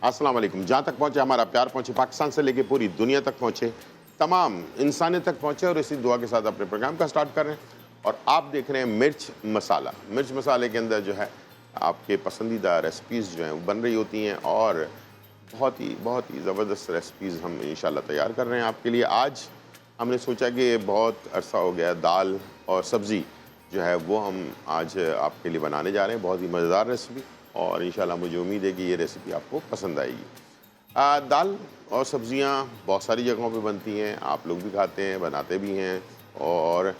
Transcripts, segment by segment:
अस्सलाम वालेकुम। जहाँ तक पहुँचे हमारा प्यार, पहुँचे पाकिस्तान से लेके पूरी दुनिया तक पहुँचे, तमाम इंसानियत तक पहुँचे, और इसी दुआ के साथ अपने प्रोग्राम का स्टार्ट कर रहे हैं। और आप देख रहे हैं मिर्च मसाला। मिर्च मसाले के अंदर जो है आपके पसंदीदा रेसिपीज़ जो हैं वो बन रही होती हैं, और बहुत ही ज़बरदस्त रेसिपीज़ हम इंशाल्लाह तैयार कर रहे हैं आपके लिए। आज हमने सोचा कि बहुत अरसा हो गया, दाल और सब्ज़ी जो है वो हम आज आपके लिए बनाने जा रहे हैं। बहुत ही मज़ेदार रेसिपी, और इंशाल्लाह मुझे उम्मीद है कि ये रेसिपी आपको पसंद आएगी। दाल और सब्ज़ियाँ बहुत सारी जगहों पे बनती हैं, आप लोग भी खाते हैं, बनाते भी हैं, और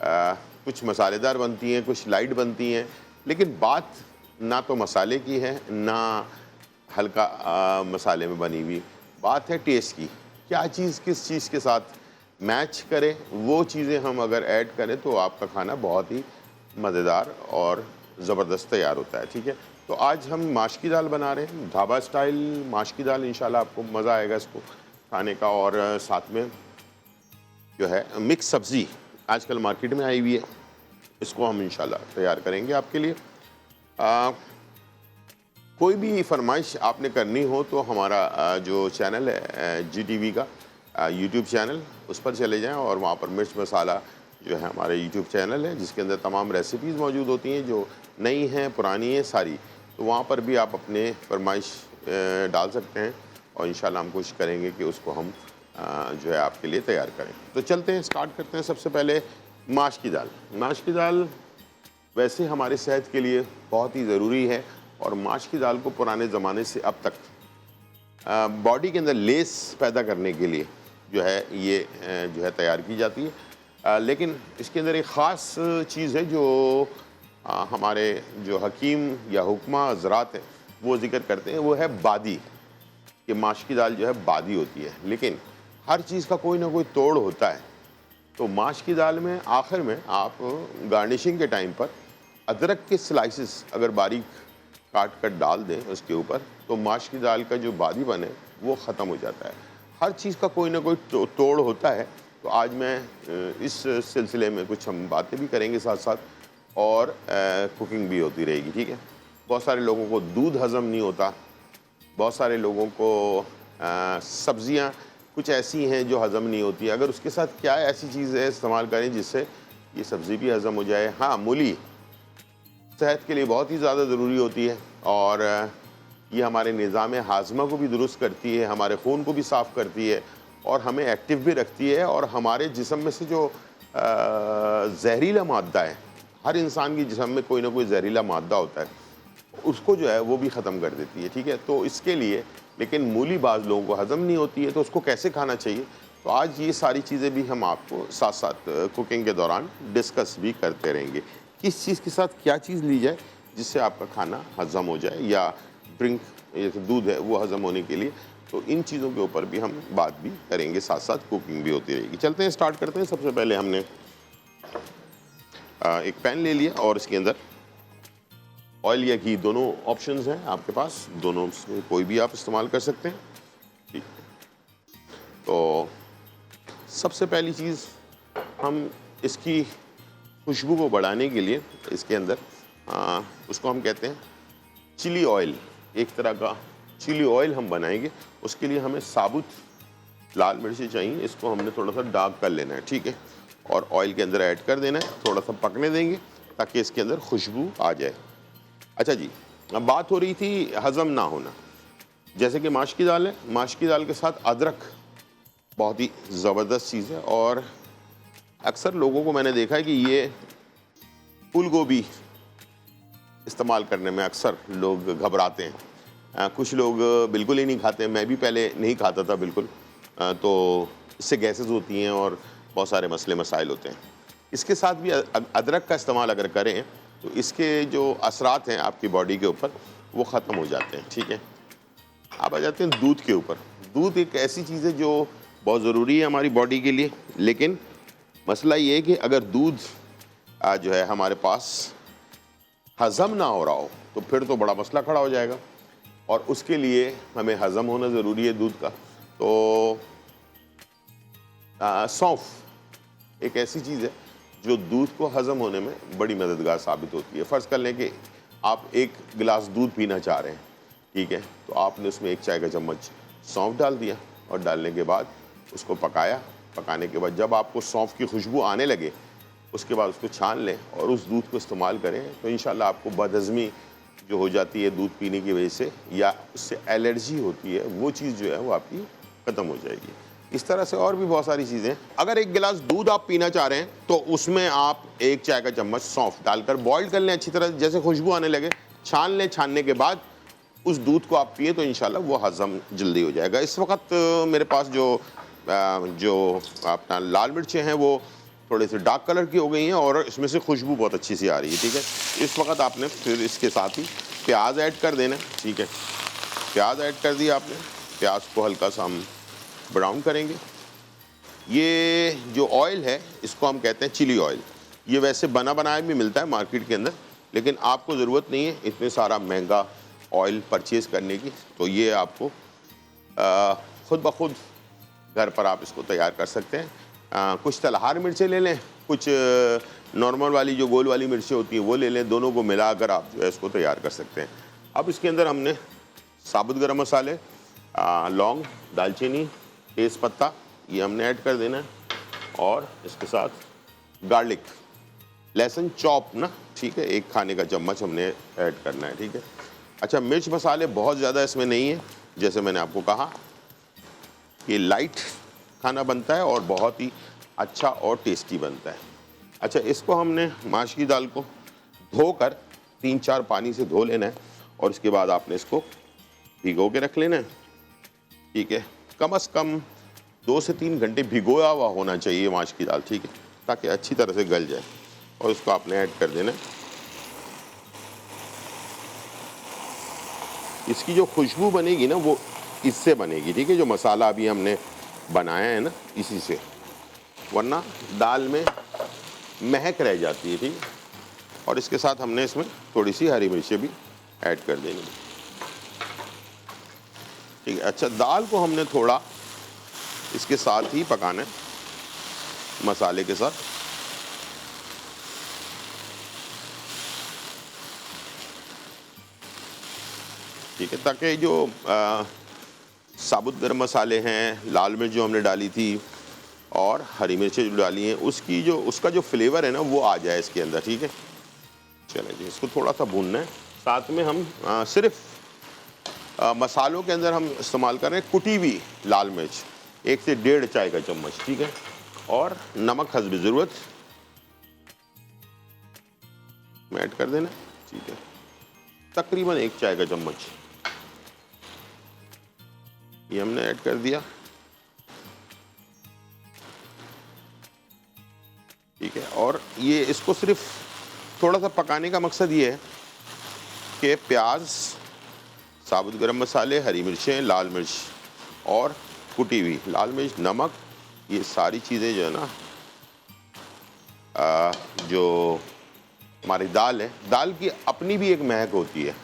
कुछ मसालेदार बनती हैं, कुछ लाइट बनती हैं। लेकिन बात ना तो मसाले की है, ना हल्का मसाले में बनी हुई। बात है टेस्ट की, क्या चीज़ किस चीज़ के साथ मैच करे, वो चीज़ें हम अगर ऐड करें तो आपका खाना बहुत ही मज़ेदार और ज़बरदस्त तैयार होता है। ठीक है, तो आज हम माश की दाल बना रहे हैं, ढाबा स्टाइल माश की दाल। इंशाल्लाह आपको मज़ा आएगा इसको खाने का। और साथ में जो है मिक्स सब्ज़ी आजकल मार्केट में आई हुई है, इसको हम इंशाल्लाह तैयार करेंगे आपके लिए। कोई भी फरमाइश आपने करनी हो तो हमारा जो चैनल है GTV का यूट्यूब चैनल, उस पर चले जाएं, और वहाँ पर मिर्च मसाला जो है हमारे यूट्यूब चैनल है, जिसके अंदर तमाम रेसिपीज़ मौजूद होती हैं, जो नई हैं पुरानी हैं सारी। तो वहाँ पर भी आप अपने फरमाइश डाल सकते हैं, और इंशाल्लाह हम कोशिश करेंगे कि उसको हम जो है आपके लिए तैयार करें। तो चलते हैं, स्टार्ट करते हैं। सबसे पहले माश की दाल। माश की दाल वैसे हमारी सेहत के लिए बहुत ही ज़रूरी है, और माश की दाल को पुराने ज़माने से अब तक बॉडी के अंदर लेस पैदा करने के लिए जो है ये जो है तैयार की जाती है। लेकिन इसके अंदर एक ख़ास चीज़ है जो हमारे जो हकीम या हुक्मा हज़रात हैं वो ज़िक्र करते हैं, वो है बादी, कि माश की दाल जो है बादी होती है। लेकिन हर चीज़ का कोई ना कोई तोड़ होता है। तो माश की दाल में आखिर में आप गार्निशिंग के टाइम पर अदरक के स्लाइसेस अगर बारीक काट कर डाल दें उसके ऊपर, तो माश की दाल का जो बादीपन है वो ख़त्म हो जाता है। हर चीज़ का कोई ना कोई तोड़ होता है। तो आज मैं इस सिलसिले में कुछ हम बातें भी करेंगे साथ साथ, और कुकिंग भी होती रहेगी। ठीक है, बहुत सारे लोगों को दूध हज़म नहीं होता, बहुत सारे लोगों को सब्ज़ियाँ कुछ ऐसी हैं जो हज़म नहीं होती। अगर उसके साथ क्या ऐसी चीज़ है इस्तेमाल करें जिससे ये सब्ज़ी भी हज़म हो जाए। हाँ, मूली सेहत के लिए बहुत ही ज़्यादा ज़रूरी होती है, और ये हमारे निज़ाम हाज़मा को भी दुरुस्त करती है, हमारे खून को भी साफ़ करती है, और हमें एक्टिव भी रखती है, और हमारे जिस्म में से जो जहरीला मादा है, हर इंसान के जिस्म में कोई ना कोई जहरीला मादा होता है, उसको जो है वो भी ख़त्म कर देती है। ठीक है, तो इसके लिए, लेकिन मूली बाज़ लोगों को हज़म नहीं होती है, तो उसको कैसे खाना चाहिए, तो आज ये सारी चीज़ें भी हम आपको साथ साथ कुकिंग के दौरान डिस्कस भी करते रहेंगे। किस चीज़ के साथ क्या चीज़ ली जाए जिससे आपका खाना हज़म हो जाए, या ड्रिंक जैसे दूध है वो हज़म होने के लिए। तो इन चीज़ों के ऊपर भी हम बात भी करेंगे, साथ साथ कुकिंग भी होती रहेगी। चलते हैं, स्टार्ट करते हैं। सबसे पहले हमने एक पैन ले लिया, और इसके अंदर ऑयल या घी दोनों ऑप्शंस हैं आपके पास, दोनों में कोई भी आप इस्तेमाल कर सकते हैं। ठीक, तो सबसे पहली चीज़ हम इसकी खुशबू को बढ़ाने के लिए इसके अंदर उसको हम कहते हैं चिली ऑयल, एक तरह का चिली ऑयल हम बनाएंगे। उसके लिए हमें साबुत लाल मिर्ची चाहिए, इसको हमने थोड़ा सा डार्क कर लेना है। ठीक है, और ऑयल के अंदर ऐड कर देना है, थोड़ा सा पकने देंगे ताकि इसके अंदर खुशबू आ जाए। अच्छा जी, अब बात हो रही थी हज़म ना होना। जैसे कि माश की दाल है, माश की दाल के साथ अदरक बहुत ही ज़बरदस्त चीज़ है, और अक्सर लोगों को मैंने देखा है कि ये फूल गोभी इस्तेमाल करने में अक्सर लोग घबराते हैं। कुछ लोग बिल्कुल ही नहीं खाते, मैं भी पहले नहीं खाता था बिल्कुल। तो इससे गैसेस होती हैं और बहुत सारे मसले मसाइल होते हैं। इसके साथ भी अदरक का इस्तेमाल अगर करें तो इसके जो असरात हैं आपकी बॉडी के ऊपर वो ख़त्म हो जाते हैं। ठीक है, अब आ जाते हैं दूध के ऊपर। दूध एक ऐसी चीज़ है जो बहुत ज़रूरी है हमारी बॉडी के लिए, लेकिन मसला ये है कि अगर दूध जो है हमारे पास हज़म ना हो रहा हो तो फिर तो बड़ा मसला खड़ा हो जाएगा, और उसके लिए हमें हज़म होना ज़रूरी है दूध का। तो सौंफ एक ऐसी चीज़ है जो दूध को हज़म होने में बड़ी मददगार साबित होती है। फ़र्ज़ कर लें कि आप एक गिलास दूध पीना चाह रहे हैं, ठीक है। तो आपने उसमें 1 चाय का चम्मच सौंफ डाल दिया और डालने के बाद उसको पकाया। पकाने के बाद जब आपको सौंफ की खुशबू आने लगे, उसके बाद उसको छान लें और उस दूध को इस्तेमाल करें, तो इंशाल्लाह आपको बदहज़मी जो हो जाती है दूध पीने की वजह से या उससे एलर्जी होती है, वो चीज़ जो है वो आपकी ख़त्म हो जाएगी। इस तरह से और भी बहुत सारी चीज़ें। अगर 1 गिलास दूध आप पीना चाह रहे हैं तो उसमें आप 1 चाय का चम्मच सौंफ डालकर बॉयल कर लें अच्छी तरह, जैसे खुशबू आने लगे छान लें। छानने के बाद उस दूध को आप पिए तो इंशाल्लाह वो हज़म जल्दी हो जाएगा। इस वक्त मेरे पास जो अपना लाल मिर्चें हैं वो थोड़े से डार्क कलर की हो गई हैं और इसमें से खुशबू बहुत अच्छी सी आ रही है, ठीक है। इस वक्त आपने फिर इसके साथ ही प्याज ऐड कर देना, ठीक है। प्याज ऐड कर दिया आपने, प्याज को हल्का सा हम ब्राउन करेंगे। ये जो ऑयल है इसको हम कहते हैं चिली ऑयल। ये वैसे बना बनाया भी मिलता है मार्केट के अंदर, लेकिन आपको ज़रूरत नहीं है इतने सारा महंगा ऑयल परचेज़ करने की, तो ये आपको ख़ुद ब खुद घर पर आप इसको तैयार कर सकते हैं। कुछ तलहार मिर्चें ले लें, कुछ नॉर्मल वाली जो गोल वाली मिर्चें होती हैं वो ले लें, दोनों को मिलाकर आप जो है इसको तैयार कर सकते हैं। अब इसके अंदर हमने साबुत गरम मसाले, लौंग, दालचीनी, तेज़पत्ता ये हमने ऐड कर देना है और इसके साथ गार्लिक, लहसुन चॉप ना, ठीक है, 1 खाने का चम्मच हमने ऐड करना है, ठीक है। अच्छा, मिर्च मसाले बहुत ज़्यादा इसमें नहीं है, जैसे मैंने आपको कहा ये लाइट खाना बनता है और बहुत ही अच्छा और टेस्टी बनता है। अच्छा, इसको हमने माश की दाल को धोकर 3-4 पानी से धो लेना है और इसके बाद आपने इसको भिगो के रख लेना है, ठीक है। कम से कम 2 से 3 घंटे भिगोया हुआ होना चाहिए माश की दाल, ठीक है, ताकि अच्छी तरह से गल जाए और इसको आपने ऐड कर देना है। इसकी जो खुशबू बनेगी ना वो इससे बनेगी, ठीक है, जो मसाला अभी हमने बनाया है ना इसी से, वरना दाल में महक रह जाती है, ठीक है। और इसके साथ हमने इसमें थोड़ी सी हरी मिर्चें भी ऐड कर देनी है, ठीक है। अच्छा, दाल को हमने थोड़ा इसके साथ ही पकाना है मसाले के साथ। ठीक है, ताकि जो साबुत गरम मसाले हैं, लाल मिर्च जो हमने डाली थी और हरी मिर्चें जो डाली हैं उसका जो फ्लेवर है ना वो आ जाए इसके अंदर, ठीक है। चलिए जी, इसको थोड़ा सा भूनना है। साथ में हम सिर्फ मसालों के अंदर हम इस्तेमाल कर रहे हैं कुटी हुई लाल मिर्च 1 से 1.5 चाय का चम्मच, ठीक है, और नमक हस्ब ज़रूरत में ऐड कर देना, ठीक है, तकरीबन 1 चाय का चम्मच ये हमने ऐड कर दिया, ठीक है। और ये इसको सिर्फ थोड़ा सा पकाने का मकसद ये है कि प्याज, साबुत गरम मसाले, हरी मिर्चें, लाल मिर्च और कुटी हुई लाल मिर्च, नमक, ये सारी चीज़ें जो है ना जो हमारी दाल है, दाल की अपनी भी एक महक होती है,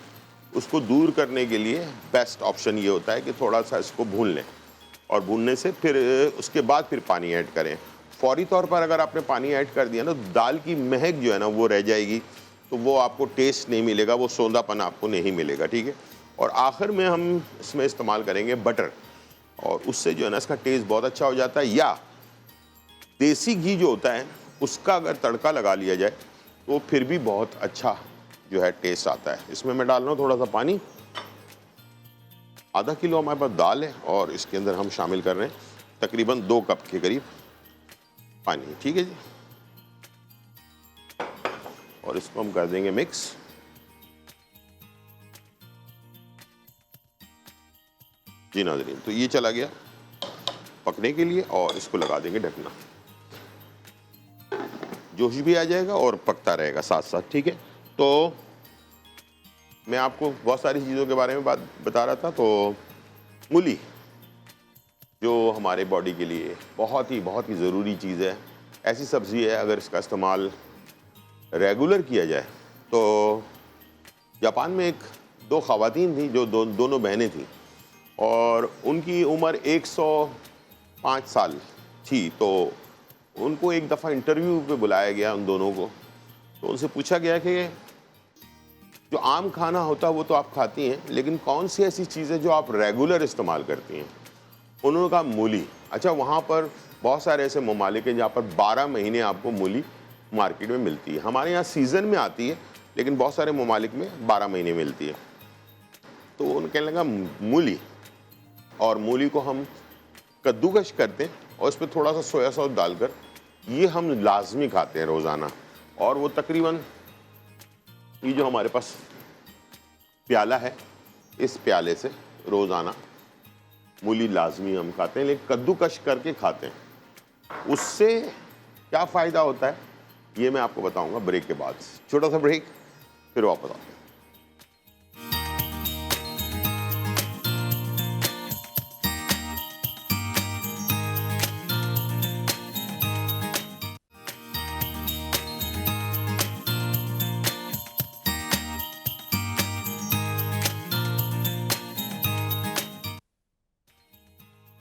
उसको दूर करने के लिए बेस्ट ऑप्शन ये होता है कि थोड़ा सा इसको भून लें और भूनने से फिर उसके बाद फिर पानी ऐड करें। फौरी तौर पर अगर आपने पानी ऐड कर दिया ना, दाल की महक जो है ना वो रह जाएगी, तो वो आपको टेस्ट नहीं मिलेगा, वो सौंधापन आपको नहीं मिलेगा, ठीक है। और आखिर में हम इसमें इस्तेमाल करेंगे बटर, और उससे जो है ना इसका टेस्ट बहुत अच्छा हो जाता है। या देसी घी जो होता है उसका अगर तड़का लगा लिया जाए तो फिर भी बहुत अच्छा जो है टेस्ट आता है। इसमें मैं डाल रहा हूँ थोड़ा सा पानी, आधा किलो हमारे पास दाल है और इसके अंदर हम शामिल कर रहे हैं तकरीबन 2 कप के करीब पानी, ठीक है जी। और इसको हम कर देंगे मिक्स। जी नाज़रीन, तो ये चला गया पकने के लिए और इसको लगा देंगे ढकना, जोश भी आ जाएगा और पकता रहेगा साथ साथ, ठीक है। तो मैं आपको बहुत सारी चीज़ों के बारे में बात बता रहा था। तो मूली जो हमारे बॉडी के लिए बहुत ही ज़रूरी चीज़ है, ऐसी सब्ज़ी है अगर इसका इस्तेमाल रेगुलर किया जाए तो। जापान में 2 ख़वातीन थी जो दोनों बहनें थीं और उनकी उम्र 105 साल थी। तो उनको एक दफ़ा इंटरव्यू पे बुलाया गया उन दोनों को, तो उनसे पूछा गया कि जो आम खाना होता है वो तो आप खाती हैं, लेकिन कौन सी ऐसी चीज़ें जो आप रेगुलर इस्तेमाल करती हैं? उन्होंने कहा मूली। अच्छा, वहाँ पर बहुत सारे ऐसे ममालिक हैं जहाँ पर 12 महीने आपको मूली मार्केट में मिलती है। हमारे यहाँ सीज़न में आती है, लेकिन बहुत सारे ममालिक में 12 महीने मिलती है। तो उन्होंने कहने लगा मूली, और मूली को हम कद्दूकश करते हैं और उस पर थोड़ा सा सोया सॉस डालकर ये हम लाजमी खाते हैं रोज़ाना। और वो तकरीबन ये जो हमारे पास प्याला है, इस प्याले से रोज़ाना मूली लाजमी हम खाते हैं, लेकिन कद्दूकश करके खाते हैं। उससे क्या फ़ायदा होता है ये मैं आपको बताऊंगा ब्रेक के बाद। छोटा सा ब्रेक, फिर वापस आते हैं।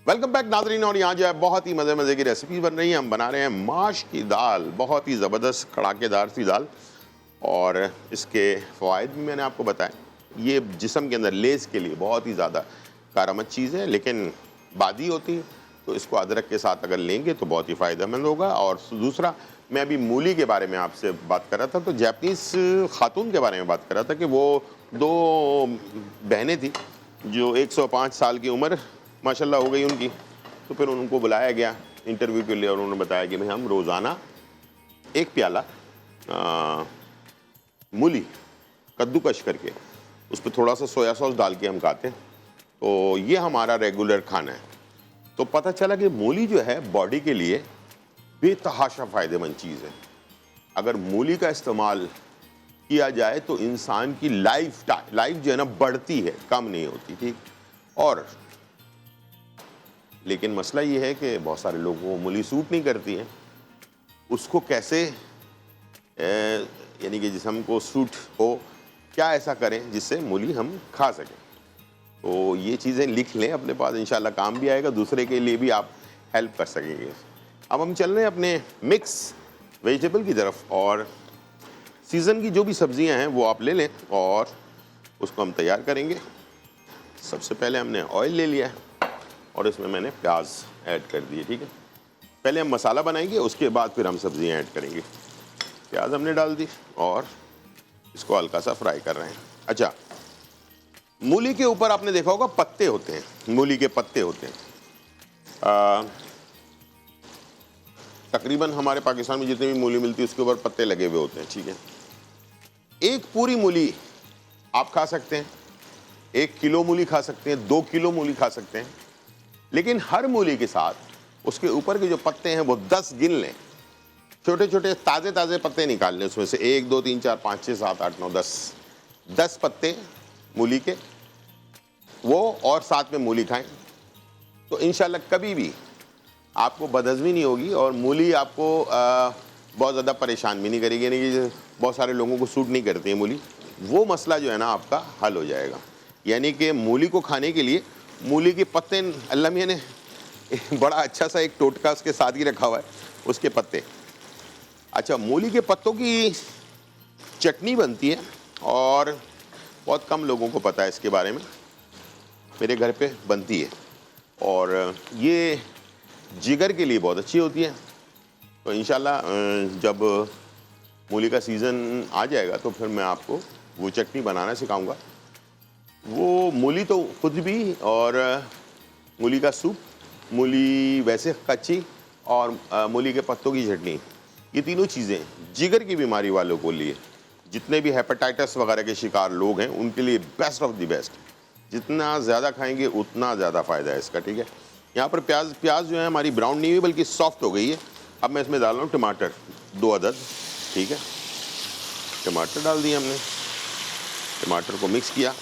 वेलकम बैक नाज़रीन। और यहाँ जो है बहुत ही मज़े की रेसिपी बन रही है। हम बना रहे हैं माश की दाल, बहुत ही ज़बरदस्त कड़ाकेदार सी दाल। और इसके फ़वाइद भी मैंने आपको बताया। ये जिस्म के अंदर लेज़ के लिए बहुत ही ज़्यादा कारआमद चीज़ है, लेकिन बादी होती है, तो इसको अदरक के साथ अगर लेंगे तो बहुत ही फ़ायदेमंद होगा। और दूसरा, मैं अभी मूली के बारे में आपसे बात कर रहा था, तो जापानीज़ खातून के बारे में बात कर रहा था कि वो 2 बहनें थी जो 105 साल की उम्र माशाल्लाह हो गई उनकी। तो फिर उनको बुलाया गया इंटरव्यू के लिए और उन्होंने बताया कि भाई हम रोज़ाना 1 प्याला मूली कद्दूकश करके उस पर थोड़ा सा सोया सॉस डाल के हम खाते हैं, तो ये हमारा रेगुलर खाना है। तो पता चला कि मूली जो है बॉडी के लिए बेतहाशा फ़ायदेमंद चीज़ है। अगर मूली का इस्तेमाल किया जाए तो इंसान की लाइफ जो है ना बढ़ती है, कम नहीं होती। ठीक। और लेकिन मसला ये है कि बहुत सारे लोगों को मूली सूट नहीं करती है। उसको कैसे यानी कि जिस्म को सूट हो, क्या ऐसा करें जिससे मूली हम खा सकें। तो ये चीज़ें लिख लें अपने पास, इंशाल्लाह काम भी आएगा, दूसरे के लिए भी आप हेल्प कर सकेंगे। अब हम चल रहे हैं अपने मिक्स वेजिटेबल की तरफ। और सीज़न की जो भी सब्जियां हैं वो आप ले लें और उसको हम तैयार करेंगे। सबसे पहले हमने ऑयल ले लिया है और इसमें मैंने प्याज ऐड कर दिए। ठीक है, पहले हम मसाला बनाएंगे, उसके बाद फिर हम सब्जियां ऐड करेंगे। प्याज हमने डाल दी और इसको हल्का सा फ्राई कर रहे हैं। अच्छा, मूली के ऊपर आपने देखा होगा पत्ते होते हैं, मूली के पत्ते होते हैं। तकरीबन हमारे पाकिस्तान में जितनी भी मूली मिलती है उसके ऊपर पत्ते लगे हुए होते हैं। ठीक है, एक पूरी मूली आप खा सकते हैं, 1 किलो मूली खा सकते हैं, 2 किलो मूली खा सकते हैं, लेकिन हर मूली के साथ उसके ऊपर के जो पत्ते हैं वो 10 गिन लें। छोटे छोटे ताज़े पत्ते निकाल लें, उसमें से 1 2 3 4 5 6 7 8 9 10 पत्ते मूली के वो, और साथ में मूली खाएं तो इंशाल्लाह कभी भी आपको बदहज़मी नहीं होगी और मूली आपको बहुत ज़्यादा परेशान भी नहीं करेगी। यानी कि बहुत सारे लोगों को सूट नहीं करती है मूली, वो मसला जो है ना आपका हल हो जाएगा। यानी कि मूली को खाने के लिए मूली के पत्ते अल्लाह मियां ने बड़ा अच्छा सा एक टोटका उसके साथ ही रखा हुआ है, उसके पत्ते। अच्छा, मूली के पत्तों की चटनी बनती है और बहुत कम लोगों को पता है इसके बारे में। मेरे घर पे बनती है और ये जिगर के लिए बहुत अच्छी होती है। तो इंशाल्लाह जब मूली का सीज़न आ जाएगा तो फिर मैं आपको वो चटनी बनाना सिखाऊंगा। वो मूली तो खुद भी, और मूली का सूप, मूली वैसे कच्ची, और मूली के पत्तों की चटनी, ये तीनों चीज़ें जिगर की बीमारी वालों को लिए, जितने भी हेपेटाइटिस वगैरह के शिकार लोग हैं उनके लिए बेस्ट ऑफ द बेस्ट। जितना ज़्यादा खाएंगे उतना ज़्यादा फ़ायदा है इसका। ठीक है, यहाँ पर प्याज जो है हमारी ब्राउन नहीं हुई बल्कि सॉफ्ट हो गई है। अब मैं इसमें डाल रहा हूँ टमाटर 2 अदद। ठीक है, टमाटर डाल दिए हमने, टमाटर को मिक्स किया।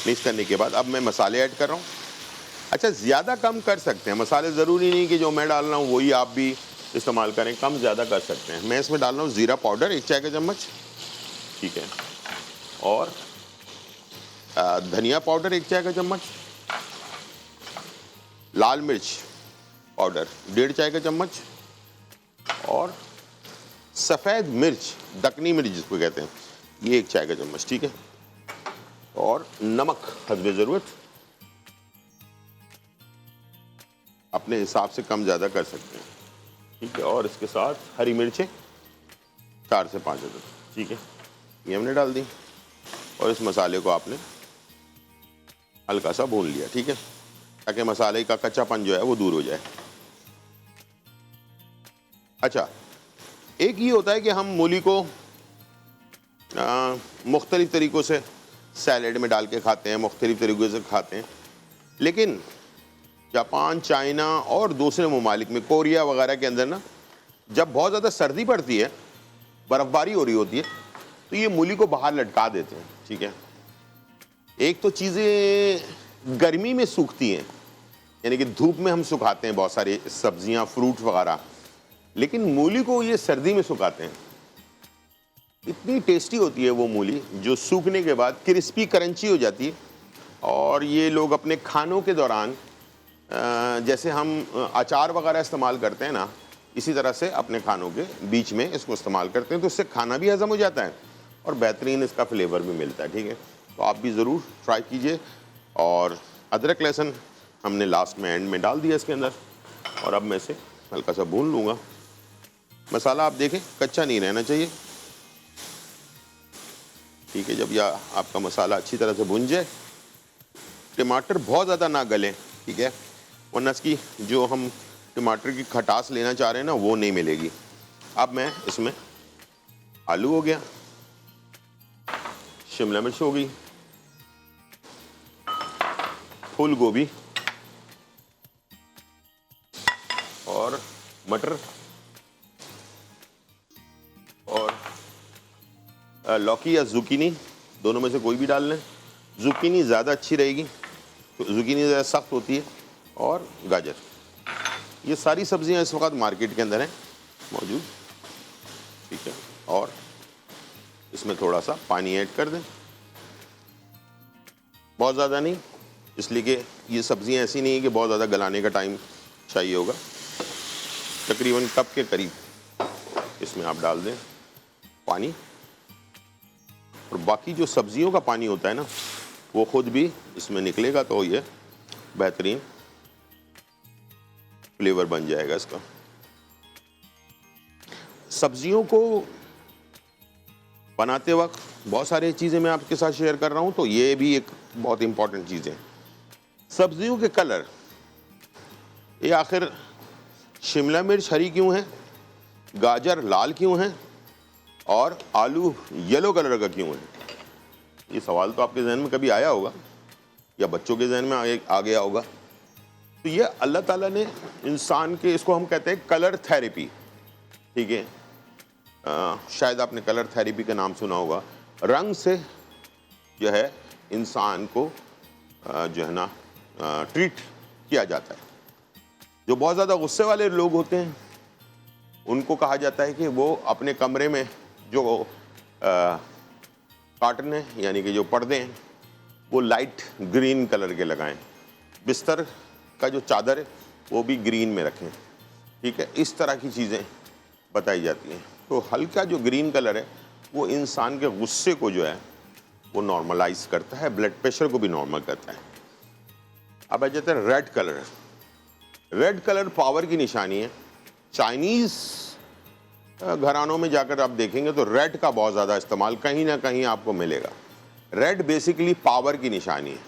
मिक्स करने के बाद अब मैं मसाले ऐड कर रहा हूँ। अच्छा, ज़्यादा कम कर सकते हैं मसाले, ज़रूरी नहीं कि जो मैं डाल रहा हूँ वही आप भी इस्तेमाल करें, कम ज़्यादा कर सकते हैं। मैं इसमें डाल रहा हूँ ज़ीरा पाउडर 1 चाय का चम्मच। ठीक है, और धनिया पाउडर 1 चाय का चम्मच, लाल मिर्च पाउडर 1.5 चाय का चम्मच, और सफ़ेद मिर्च, दकनी मिर्च जिसको कहते हैं, ये 1 चाय का चम्मच, ठीक है। और नमक हस्बे ज़रूरत, अपने हिसाब से कम ज़्यादा कर सकते हैं, ठीक है। और इसके साथ हरी मिर्चें 4 से 5 अदद, ठीक है, ये हमने डाल दी। और इस मसाले को आपने हल्का सा भून लिया, ठीक है, ताकि मसाले का कच्चापन जो है वो दूर हो जाए। अच्छा, एक ये होता है कि हम मूली को मुख्तलिफ तरीक़ों से सैलेड में डाल के खाते हैं, मुख्तलिफ तरीक़ों से खाते हैं, लेकिन जापान, चाइना और दूसरे ममालिक में, कोरिया वगैरह के अंदर ना, जब बहुत ज़्यादा सर्दी पड़ती है, बर्फ़बारी हो रही होती है, तो ये मूली को बाहर लटका देते हैं, ठीक है। एक तो चीज़ें गर्मी में सूखती हैं, यानी कि धूप में हम सुखाते हैं बहुत सारी सब्जियां, फ्रूट वगैरह, लेकिन मूली को ये सर्दी में सुखाते हैं। इतनी टेस्टी होती है वो मूली, जो सूखने के बाद क्रिस्पी क्रंची हो जाती है। और ये लोग अपने खानों के दौरान, जैसे हम अचार वगैरह इस्तेमाल करते हैं ना, इसी तरह से अपने खानों के बीच में इसको इस्तेमाल करते हैं, तो इससे खाना भी हज़म हो जाता है और बेहतरीन इसका फ्लेवर भी मिलता है, ठीक है। तो आप भी ज़रूर ट्राई कीजिए। और अदरक लहसुन हमने लास्ट में, एंड में डाल दिया इसके अंदर, और अब मैं इसे हल्का सा भून लूँगा। मसाला आप देखें कच्चा नहीं रहना चाहिए, ठीक है। जब यह आपका मसाला अच्छी तरह से भुन जाए, टमाटर बहुत ज़्यादा ना गले, ठीक है, वरना इसकी जो हम टमाटर की खटास लेना चाह रहे हैं ना, वो नहीं मिलेगी। अब मैं इसमें आलू हो गया, शिमला मिर्च हो गई, फूल गोभी और मटर और लौकी या जुकीनी, दोनों में से कोई भी डाल लें। जुकीनी ज़्यादा अच्छी रहेगी, तो जुकीनी ज़्यादा सख्त होती है, और गाजर। ये सारी सब्जियां इस वक्त मार्केट के अंदर हैं मौजूद, ठीक है। और इसमें थोड़ा सा पानी ऐड कर दें, बहुत ज़्यादा नहीं, इसलिए कि ये सब्जियां ऐसी नहीं है कि बहुत ज़्यादा गलाने का टाइम चाहिए होगा। तकरीबन कप के करीब इसमें आप डाल दें पानी, और बाकी जो सब्जियों का पानी होता है ना, वो खुद भी इसमें निकलेगा, तो ये बेहतरीन फ्लेवर बन जाएगा इसका। सब्जियों को बनाते वक्त बहुत सारी चीज़ें मैं आपके साथ शेयर कर रहा हूँ, तो ये भी एक बहुत इंपॉर्टेंट चीज़ है। सब्जियों के कलर, ये आखिर शिमला मिर्च हरी क्यों है, गाजर लाल क्यों है, और आलू येलो कलर का क्यों है? ये सवाल तो आपके जहन में कभी आया होगा, या बच्चों के जहन में आ गया होगा। तो ये अल्लाह ताला ने इंसान के, इसको हम कहते हैं कलर थेरेपी, ठीक है। शायद आपने कलर थेरेपी का नाम सुना होगा। रंग से जो है इंसान को जो है ना ट्रीट किया जाता है। जो बहुत ज़्यादा गुस्से वाले लोग होते हैं, उनको कहा जाता है कि वो अपने कमरे में जो कार्टन है, यानी कि जो पर्दे हैं, वो लाइट ग्रीन कलर के लगाएं। बिस्तर का जो चादर है वो भी ग्रीन में रखें, ठीक है। इस तरह की चीज़ें बताई जाती हैं। तो हल्का जो ग्रीन कलर है वो इंसान के गुस्से को जो है वो नॉर्मलाइज करता है, ब्लड प्रेशर को भी नॉर्मल करता है। अब आ जाता है red colour. Red colour power की निशानी है। चाइनीज़ घरानों में जाकर आप देखेंगे तो रेड का बहुत ज़्यादा इस्तेमाल कहीं ना कहीं आपको मिलेगा। रेड बेसिकली पावर की निशानी है,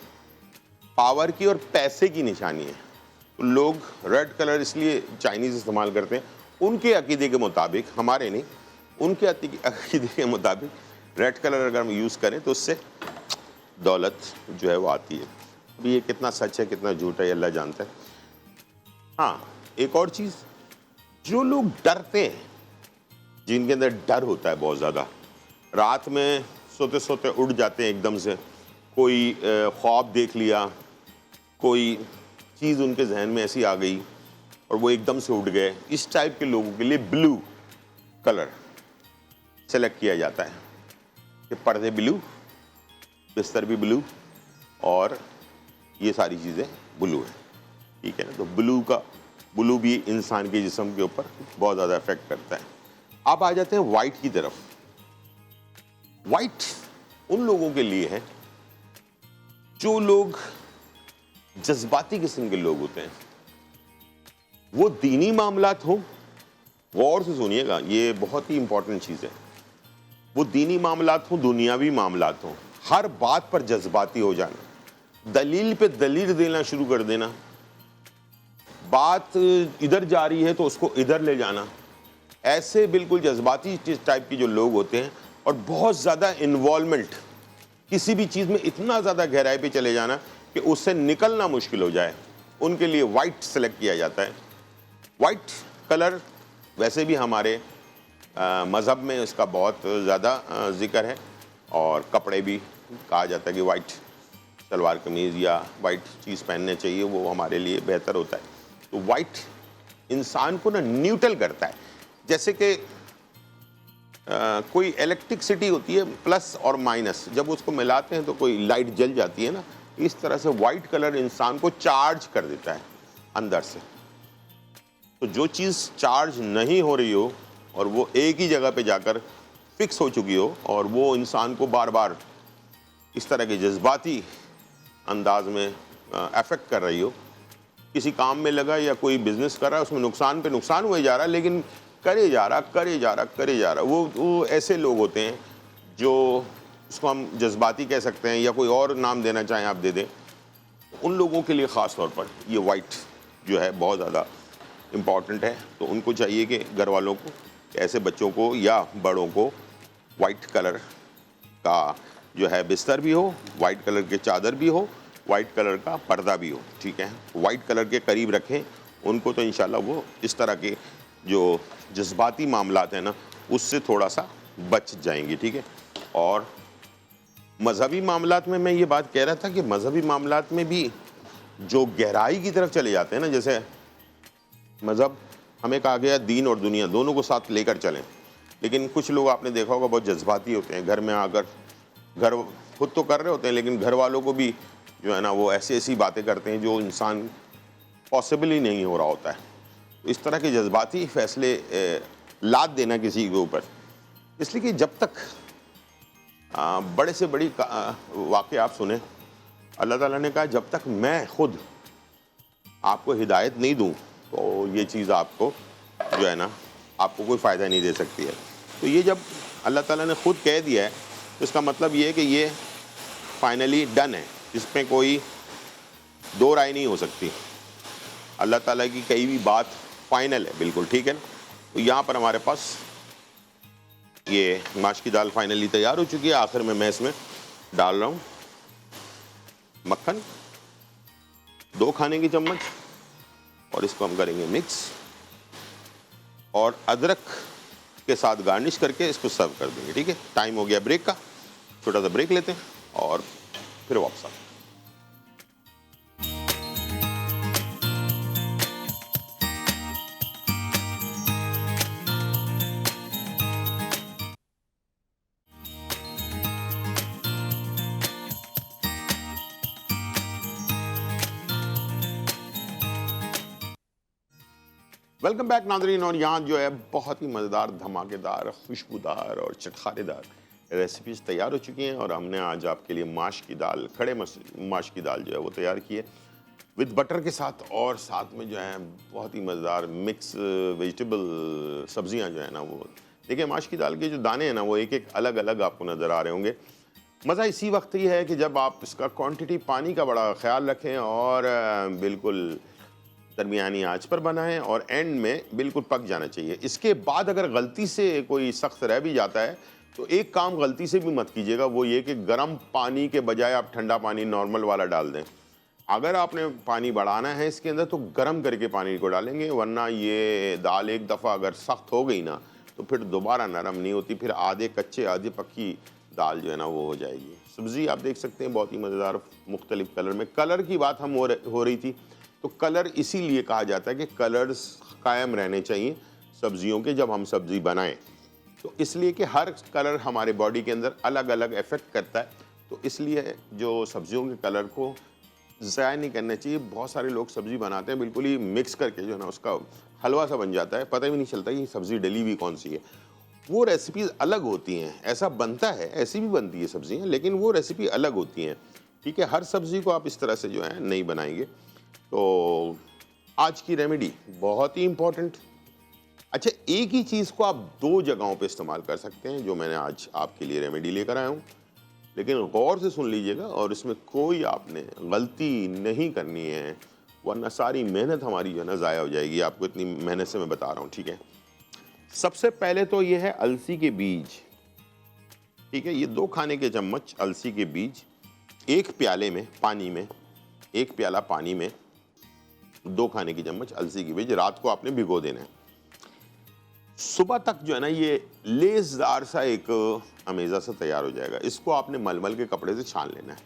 पावर की और पैसे की निशानी है। तो लोग रेड कलर इसलिए चाइनीज़ इस्तेमाल करते हैं, उनके अकीदे के मुताबिक, हमारे नहीं, उनके अकीदे के मुताबिक रेड कलर अगर हम यूज़ करें तो उससे दौलत जो है वो आती है। अभी ये कितना सच है कितना झूठ है, अल्लाह जानता है। हाँ, एक और चीज़, जो लोग डरते हैं, जिनके अंदर डर होता है बहुत ज़्यादा, रात में सोते सोते उठ जाते हैं एकदम से, कोई ख्वाब देख लिया, कोई चीज़ उनके जहन में ऐसी आ गई और वो एकदम से उठ गए, इस टाइप के लोगों के लिए ब्लू कलर सेलेक्ट किया जाता है कि पर्दे ब्लू, बिस्तर भी ब्लू, और ये सारी चीज़ें ब्लू हैं, ठीक है ना। तो ब्लू भी इंसान के जिस्म के ऊपर बहुत ज़्यादा इफेक्ट करता है। अब आ जाते हैं वाइट की तरफ। वाइट उन लोगों के लिए है जो लोग जज्बाती किस्म के लोग होते हैं, वो दीनी मामलात हो, गौर से सुनिएगा, ये बहुत ही इंपॉर्टेंट चीज़ है, वो दीनी मामलात हो, दुनियावी मामलात हो, हर बात पर जज्बाती हो जाना, दलील पे दलील देना शुरू कर देना, बात इधर जा रही है तो उसको इधर ले जाना, ऐसे बिल्कुल जज्बाती टाइप के जो लोग होते हैं और बहुत ज़्यादा इन्वॉल्वमेंट, किसी भी चीज़ में इतना ज़्यादा गहराई पे चले जाना कि उससे निकलना मुश्किल हो जाए, उनके लिए वाइट सेलेक्ट किया जाता है। वाइट कलर वैसे भी हमारे मज़हब में इसका बहुत ज़्यादा ज़िक्र है और कपड़े भी कहा जाता है कि वाइट सलवार कमीज़ या वाइट चीज़ पहनने चाहिए, वो हमारे लिए बेहतर होता है। तो वाइट इंसान को ना न्यूट्रल करता है, जैसे कि कोई इलेक्ट्रिसिटी होती है प्लस और माइनस, जब उसको मिलाते हैं तो कोई लाइट जल जाती है ना, इस तरह से वाइट कलर इंसान को चार्ज कर देता है अंदर से। तो जो चीज़ चार्ज नहीं हो रही हो और वो एक ही जगह पे जाकर फिक्स हो चुकी हो और वो इंसान को बार बार इस तरह के जज्बाती अंदाज में अफेक्ट कर रही हो, किसी काम में लगा या कोई बिजनेस कर रहा है, उसमें नुकसान पे नुकसान हुए जा रहा है, लेकिन करे जा रहा, वो ऐसे लोग होते हैं जो उसको हम जज्बाती कह सकते हैं या कोई और नाम देना चाहें आप दे दें। उन लोगों के लिए ख़ास तौर पर ये वाइट जो है बहुत ज़्यादा इम्पॉर्टेंट है। तो उनको चाहिए कि घर वालों को, ऐसे बच्चों को या बड़ों को वाइट कलर का जो है बिस्तर भी हो, वाइट कलर के चादर भी हो, वाइट कलर का पर्दा भी हो, ठीक है, वाइट कलर के करीब रखें उनको, तो इंशाल्लाह वो इस तरह के जो जज्बाती मामलात हैं ना उससे थोड़ा सा बच जाएंगे, ठीक है। और मज़हबी मामलात में मैं ये बात कह रहा था कि मज़हबी मामलात में भी जो गहराई की तरफ चले जाते हैं ना, जैसे मज़हब हमें कहा गया दीन और दुनिया दोनों को साथ लेकर चलें, लेकिन कुछ लोग आपने देखा होगा बहुत जज्बाती होते हैं, घर में आकर घर खुद तो कर रहे होते हैं लेकिन घर वालों को भी जो है ना वो ऐसी ऐसी बातें करते हैं जो इंसान पॉसिबल ही नहीं हो रहा होता है। तो इस तरह के जज्बाती फैसले लाद देना किसी के ऊपर, इसलिए कि जब तक बड़े से बड़ी वाक़या आप सुने, अल्लाह ताला ने कहा जब तक मैं खुद आपको हिदायत नहीं दूं तो ये चीज़ आपको जो है ना आपको कोई फ़ायदा नहीं दे सकती है। तो ये जब अल्लाह ताला ने ख़ुद कह दिया है तो इसका मतलब ये है कि ये फाइनली डन है, इसमें कोई दो राय नहीं हो सकती। अल्लाह ताला की कही भी बात फाइनल है, बिल्कुल ठीक है ना। तो यहाँ पर हमारे पास ये माश की दाल फाइनली तैयार हो चुकी है। आखिर में मैं इसमें डाल रहा हूँ मक्खन 2 खाने की चम्मच और इसको हम करेंगे मिक्स और अदरक के साथ गार्निश करके इसको सर्व कर देंगे, ठीक है। टाइम हो गया ब्रेक का, छोटा सा ब्रेक लेते हैं और फिर वापस आते हैं। वेलकम बैक नाज़रीन। और यहाँ जो है बहुत ही मज़ेदार, धमाकेदार, खुशबूदार और चटखारेदार रेसिपीज़ तैयार हो चुकी हैं और हमने आज आपके लिए माश की दाल, खड़े माश की दाल जो है वो तैयार की है विद बटर के साथ, और साथ में जो है बहुत ही मज़ेदार मिक्स वेजिटेबल सब्जियां जो है ना वो देखिए, माश की दाल के जो दाने हैं ना वो एक एक अलग अलग आपको नज़र आ रहे होंगे। मज़ा इसी वक्त ही है कि जब आप इसका क्वांटिटी पानी का बड़ा ख्याल रखें और बिल्कुल दरमियानी आंच पर बनाएं और एंड में बिल्कुल पक जाना चाहिए। इसके बाद अगर गलती से कोई सख्त रह भी जाता है तो एक काम गलती से भी मत कीजिएगा, वो ये कि गर्म पानी के बजाय आप ठंडा पानी नॉर्मल वाला डाल दें। अगर आपने पानी बढ़ाना है इसके अंदर तो गर्म करके पानी को डालेंगे, वरना ये दाल एक दफ़ा अगर सख्त हो गई ना तो फिर दोबारा नरम नहीं होती, फिर आधे कच्चे आधे पक्की दाल जो है ना वो हो जाएगी। सब्ज़ी आप देख सकते हैं बहुत ही मज़ेदार मुख्तलिफ कलर में। कलर की बात हम हो रही थी, तो कलर इसीलिए कहा जाता है कि कलर्स कायम रहने चाहिए सब्जियों के जब हम सब्ज़ी बनाएं, तो इसलिए कि हर कलर हमारे बॉडी के अंदर अलग अलग इफ़ेक्ट करता है। तो इसलिए जो सब्जियों के कलर को ज़ाया नहीं करना चाहिए। बहुत सारे लोग सब्ज़ी बनाते हैं बिल्कुल ही मिक्स करके, जो है ना उसका हलवा सा बन जाता है, पता भी नहीं चलता कि सब्ज़ी डली हुई कौन सी है। वो रेसिपीज़ अलग होती हैं। ऐसा बनता है, ऐसी भी बनती है सब्ज़ियाँ, लेकिन वो रेसिपी अलग होती हैं, ठीक है? हर सब्ज़ी को आप इस तरह से जो है नहीं बनाएँगे। तो आज की रेमेडी बहुत ही इम्पोर्टेंट। अच्छा, एक ही चीज़ को आप 2 जगहों पे इस्तेमाल कर सकते हैं, जो मैंने आज आपके लिए रेमेडी लेकर आया हूँ। लेकिन गौर से सुन लीजिएगा और इसमें कोई आपने गलती नहीं करनी है, वरना सारी मेहनत हमारी जो है ना ज़ाया हो जाएगी। आपको इतनी मेहनत से मैं बता रहा हूँ, ठीक है? सबसे पहले तो ये है अलसी के बीज, ठीक है? ये 2 खाने के चम्मच अलसी के बीज, 1 प्याले में पानी में, 1 प्याला पानी में 2 खाने की चम्मच अलसी के बीज रात को आपने भिगो देना है। सुबह तक जो है ना ये लेसदार सा एक अमेज़ा सा तैयार हो जाएगा। इसको आपने मलमल के कपड़े से छान लेना है।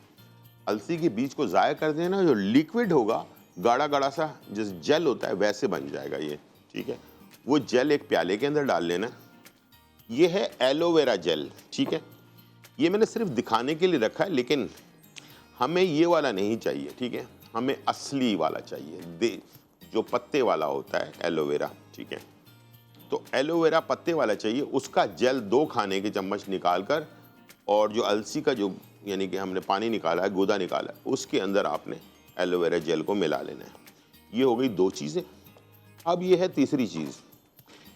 अलसी के बीज को ज़ाया कर देना, जो लिक्विड होगा गाढ़ा-गाढ़ा सा जैसे जेल होता है वैसे बन जाएगा ये, ठीक है? वो जेल एक प्याले के अंदर डाल लेना। ये है एलोवेरा जेल, ठीक है? ये मैंने सिर्फ दिखाने के लिए रखा है, लेकिन हमें ये वाला नहीं चाहिए, ठीक है? हमें असली वाला चाहिए, जो पत्ते वाला होता है एलोवेरा, ठीक है? तो एलोवेरा पत्ते वाला चाहिए, उसका जेल 2 खाने के चम्मच निकाल कर, और जो अलसी का जो यानी कि हमने पानी निकाला है, गूदा निकाला है, उसके अंदर आपने एलोवेरा जेल को मिला लेना है। ये हो गई 2 चीज़ें। अब ये है तीसरी चीज़,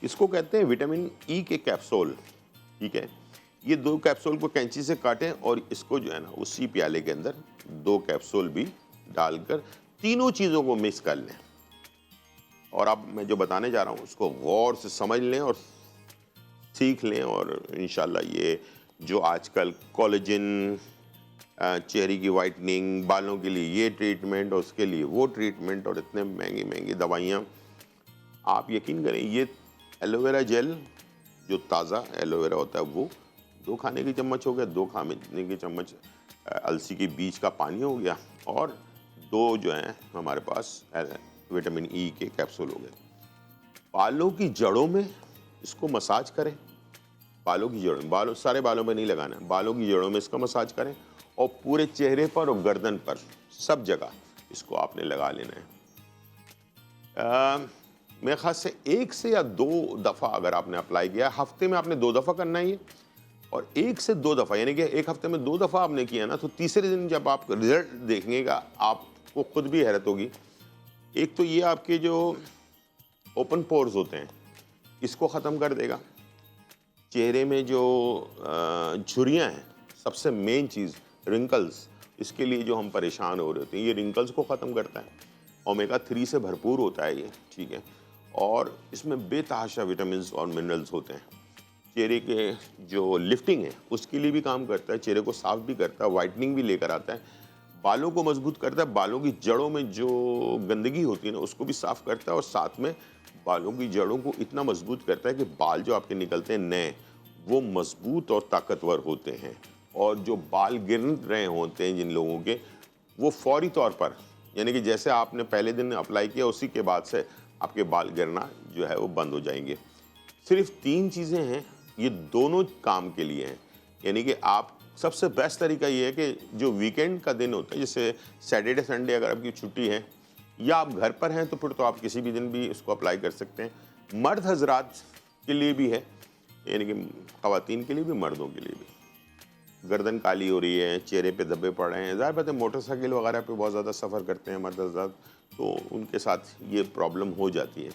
इसको कहते हैं विटामिन ई के कैप्सूल, ठीक है? ये 2 कैप्सूल को कैंची से काटें और इसको जो है ना उसी प्याले के अंदर 2 कैप्सूल भी डालकर तीनों चीज़ों को मिक्स कर लें। और अब मैं जो बताने जा रहा हूँ उसको गौर से समझ लें और सीख लें, और इंशाल्लाह ये जो आजकल कोलेजन, चेहरे की वाइटनिंग, बालों के लिए ये ट्रीटमेंट और उसके लिए वो ट्रीटमेंट और इतने महंगी महंगी दवाइयाँ, आप यकीन करें ये एलोवेरा जेल जो ताज़ा एलोवेरा होता है वो 2 खाने की चम्मच हो गया, 2 खाने की चम्मच अलसी के बीज का पानी हो गया, और 2 जो हैं हमारे पास विटामिन ई के कैप्सूल हो गए। बालों की जड़ों में इसको मसाज करें, बालों की जड़ों, बालों सारे बालों में नहीं लगाना है, बालों की जड़ों में इसका मसाज करें, और पूरे चेहरे पर और गर्दन पर सब जगह इसको आपने लगा लेना है। मेरे ख्याल से 1 से या 2 दफ़ा अगर आपने अप्लाई किया, हफ्ते में आपने 2 दफ़ा करना है ये, और 1 से 2 दफ़ा यानी कि 1 हफ्ते में 2 दफ़ा आपने किया ना, तो तीसरे दिन जब आप रिजल्ट देखेंगे आपको खुद भी हैरत होगी। एक तो ये आपके जो ओपन पोर्स होते हैं इसको ख़त्म कर देगा। चेहरे में जो झुर्रियाँ हैं, सबसे मेन चीज़ रिंकल्स, इसके लिए जो हम परेशान हो रहे होते हैं, ये रिंकल्स को ख़त्म करता है। ओमेगा 3 से भरपूर होता है ये, ठीक है? और इसमें बेतहाशा विटामिन्स और मिनरल्स होते हैं। चेहरे के जो लिफ्टिंग है उसके लिए भी काम करता है, चेहरे को साफ़ भी करता है, वाइटनिंग भी लेकर आता है, बालों को मजबूत करता है, बालों की जड़ों में जो गंदगी होती है ना उसको भी साफ़ करता है, और साथ में बालों की जड़ों को इतना मजबूत करता है कि बाल जो आपके निकलते हैं नए, वो मजबूत और ताकतवर होते हैं। और जो बाल गिर रहे होते हैं जिन लोगों के, वो फौरी तौर पर यानी कि जैसे आपने पहले दिन अप्लाई किया उसी के बाद से आपके बाल गिरना जो है वो बंद हो जाएंगे। सिर्फ 3 चीज़ें हैं, ये दोनों काम के लिए हैं। यानी कि आप सबसे बेस्ट तरीका ये है कि जो वीकेंड का दिन होता है, जैसे सैटरडे संडे अगर आपकी छुट्टी है या आप घर पर हैं, तो फिर तो आप किसी भी दिन भी इसको अप्लाई कर सकते हैं। मर्द हजरात के लिए भी है, यानी कि ख़वातीन के लिए भी, मर्दों के लिए भी। गर्दन काली हो रही है, चेहरे पे धब्बे पड़ रहे हैं, ज़ाहिर बात है मोटरसाइकिल वगैरह पे बहुत ज़्यादा सफ़र करते हैं मर्द हजरात, तो उनके साथ ये प्रॉब्लम हो जाती है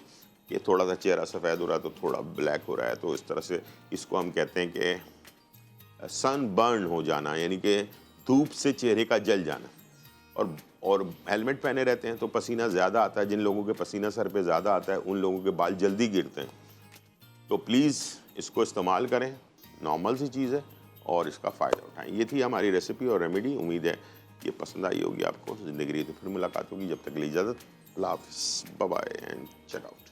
कि थोड़ा सा चेहरा सफ़ेद हो रहा है तो थोड़ा ब्लैक हो रहा है। तो इस तरह से इसको हम कहते हैं कि सन बर्न हो जाना, यानी कि धूप से चेहरे का जल जाना। और हेलमेट पहने रहते हैं तो पसीना ज़्यादा आता है। जिन लोगों के पसीना सर पे ज़्यादा आता है उन लोगों के बाल जल्दी गिरते हैं। तो प्लीज़ इसको इस्तेमाल करें, नॉर्मल सी चीज़ है, और इसका फ़ायदा उठाएं। ये थी हमारी रेसिपी और रेमेडी। उम्मीद है ये पसंद आई होगी आपको। ज़िंदगी रही तो फिर मुलाकात होगी। जब तक के लिए इजाज़त, अल्लाह हाफ़िज़, bye bye and check out.